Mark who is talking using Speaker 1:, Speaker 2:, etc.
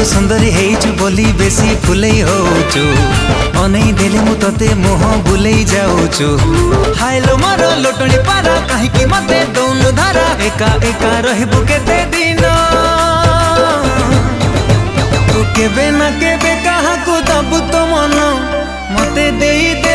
Speaker 1: तू सुंदरी हेचु बोली बेसी फुलई होचु अनै देले मु तते मोह बुलई जाऊचु हायलो मोर लोटणी पारा कहीं की मते दौनु धारा एका एका रहबु केते दिन तू केबे ना केबे कहा को दबु तो मन मते देई दे